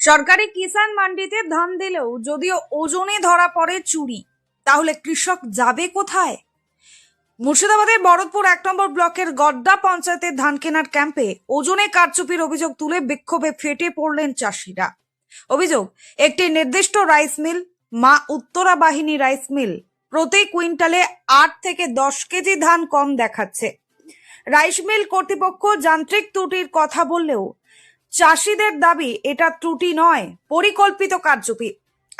সরকারি কিষাণ মান্ডিতে ধান দিলেও যদিও ওজনে ধরা পড়ে চুরি, তাহলে কৃষক যাবে কোথায়? মুর্শিদাবাদের বরদপুর 1 নম্বর ব্লকের গড্ডা পঞ্চায়েতের ধান কেনার ক্যাম্পে ওজনে কারচুপির অভিযোগ তুলে বিক্ষোভে ফেটে পড়লেন চাষিরা। অভিযোগ, একটি নির্দিষ্ট রাইস মিল, মা উত্তরা বাহিনী রাইস মিল, প্রতি কুইন্টালে 8 থেকে 10 কেজি ধান কম দেখাচ্ছে। রাইস মিল কর্তৃপক্ষ যান্ত্রিক ত্রুটির কথা বললেও চাষিদের দাবি এটা ত্রুটি নয়, পরিকল্পিত কারচুপি।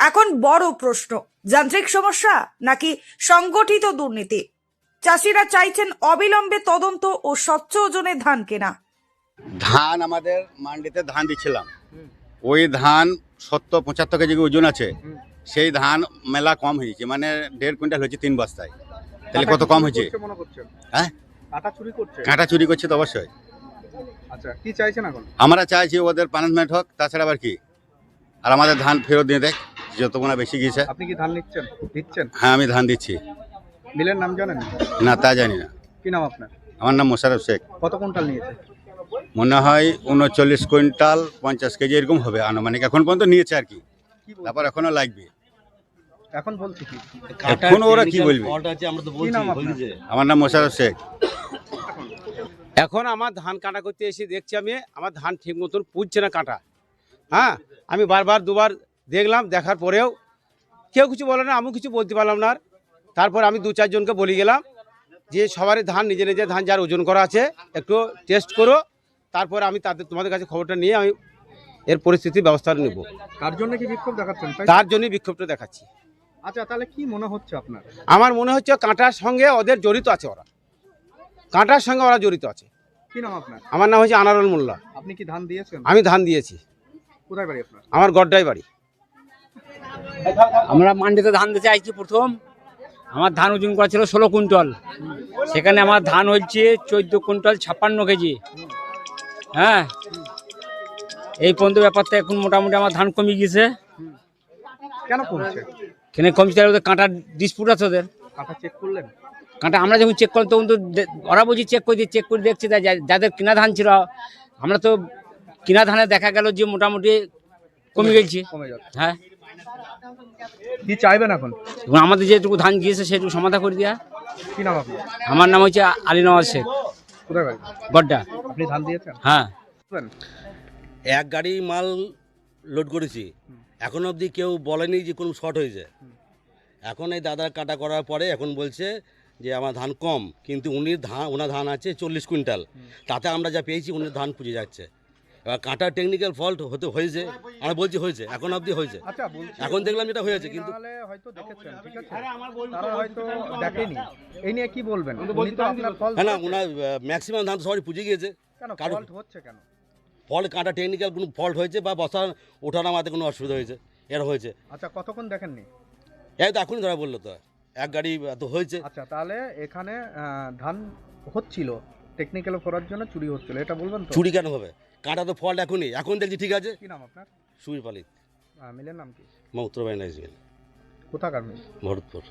এখন বড় প্রশ্ন, যান্ত্রিক সমস্যা নাকি সংগঠিত দুর্নীতি? চাষিরা চাইছেন অবিলম্বে তদন্ত ও স্বচ্ছ ওজনে ধান কেনা। ধান আমাদের মান্ডিতে ধান দিচ্ছিলাম, ওই ধান 70-75 কেজি ওজন আছে। সেই ধান মেলা কম হয়েছে, মানে 1.5 কুইন্টাল হয়েছে 3 বস্তায়। তাহলে কত কম হয়েছে? হ্যাঁ, কাঁটা চুরি করছে তো অবশ্যই। আচ্ছা, কি চাইছেন এখন? আমরা চাইছি ওদের পানিশমেন্ট হোক, তাছাড়া আবার কি। আর আমাদের ধান ফেরত দিয়ে দেখ, যত গুণা বেশি গিয়েছে। আপনি কি ধান দিচ্ছেন? হ্যাঁ, আমি ধান দিচ্ছি। মিলের নাম জানেন? না, তা জানি না। কি নাম আপনার? আমার নাম মোশাররফ শেখ। কত কুইন্টাল নিয়েছে? মনে হয় 39 কুইন্টাল 50 কেজি এরকম হবে আনুমানিক। এখন পর্যন্ত নিয়েছে আর কি, তারপর এখনো লাগবে। এখন বলছি কি? এখন ওরা কি বলবে? কি নাম আপনার? আমার নাম মোশাররফ শেখ। এখন আমার ধান কাটা করতে এসে দেখছি আমি আমার ধান ঠিক মতন পুজছে না কাটা। হ্যাঁ, আমি বারবার দুবার দেখলাম, দেখার পরেও কেউ কিছু বলে না, আমি কিছু বলতে পারলাম না। তারপর আমি 2-4 জনকে বলে গেলাম যে সবারই ধান নিজে ধান যার ওজন করা আছে একটু টেস্ট করো, তারপর আমি তোমাদের কাছে খবরটা নিয়ে আমি এর পরিস্থিতির ব্যবস্থা নেব। তার জন্য কি বিক্ষোভ দেখাচ্ছেন? তার জন্যই বিক্ষোভটা দেখাচ্ছি। আচ্ছা, তাহলে কি মনে হচ্ছে আপনার? আমার মনে হচ্ছে কাঁটার সঙ্গে ওদের জড়িত আছে, ওরা কাঁটার সঙ্গে ওরা জড়িত আছে। কি নাম আপনার? আমার নাম হচ্ছে আনারুল মোল্লা। আপনি কি ধান দিয়েছেন? আমি ধান দিয়েছি। কোথায় বাড়ি আপনার? আমার গড্ডায় বাড়ি। আমরা মান্ডিতে ধান দিতে আইছি। প্রথম আমার ধান ওজন করা ছিল 16 কুইন্টাল, সেখানে আমার ধান হচ্ছে 14 কুইন্টাল 56 কেজি। হ্যাঁ, এই পর্যন্ত ব্যাপারটা এখন মোটামুটি আমার ধান কমে গেছে। কেন কমছে? এখানে কমছে ওদের কাঁটার ডিসপুট আছে ওদের। কাটা চেক করলেন? কাঁটা আমরা যখন চেক করলাম তখন তো ওরা বলছি চেক করে দেখছি, যাদের কিনা ধান ছিল, আমরা তো কিনা ধানে দেখা গেল যে মোটামুটি কমে গেছে। কমে যাচ্ছে। হ্যাঁ, কি চাইবেন এখন? এবং আমাদের যেটুকু ধান গিয়েছে সেটুকু সমাধা করে দেওয়া। কি নাম আপনার? আমার নাম হচ্ছে আলী নওয়াজ শেখ, কোথায় বাড়ি? গড্ডা। আপনি ধান দিয়েছেন? হ্যাঁ, এক গাড়ি মাল লোড করেছি, এখন অবধি কেউ বলেনি যে কোনো শর্ট হয়েছে। এখন এই দাদা কাটা করার পরে এখন বলছে যে আমার ধান কম, কিন্তু ওনার ধান আছে 40 কুইন্টাল, তাতে আমরা যা পেয়েছি উনি ধান পুজে যাচ্ছে। এবার কাটার টেকনিক্যাল ফল্ট হয়েছে, আমরা বলছি হয়েছে, এখন অবধি হয়েছে। আচ্ছা, বলছি এখন দেখলাম যেটা হয়েছে, কিন্তু তাহলে হয়তো দেখেছেন, ঠিক আছে, তারা হয়তো দেখেনি। এই নিয়ে কি বলবেন? উনি তো আপনার ফল হ্যাঁ না, ওনার ম্যাক্সিমাম ধান সবাই পুজে গিয়েছে। কেন কারণ ফল্ট হচ্ছে কেন? ফল্ট কাটা টেকনিক্যাল কোনো ফল্ট হয়েছে বা বসা ওঠানামাতে কোনো অসুবিধা হয়েছে, এর হয়েছে। আচ্ছা, কতক্ষণ দেখেননি? এই তো এখনই ধরা বললো তো, এক গাড়ি তো হয়েছে। আচ্ছা, তাহলে এখানে ধান হচ্ছিল, টেকনিক্যাল করার জন্য চুরি হচ্ছিল, এটা বলবেন তো? চুরি কেন হবে? কাটা তো ফল্ট এখনই, এখন দেখছি ঠিক আছে। কি নাম আপনার? সুবীর পালিত। মিলের নাম কি? মা উত্তর বাইনাইজমেন্ট, কোথাকার মিল? ভরতপুর।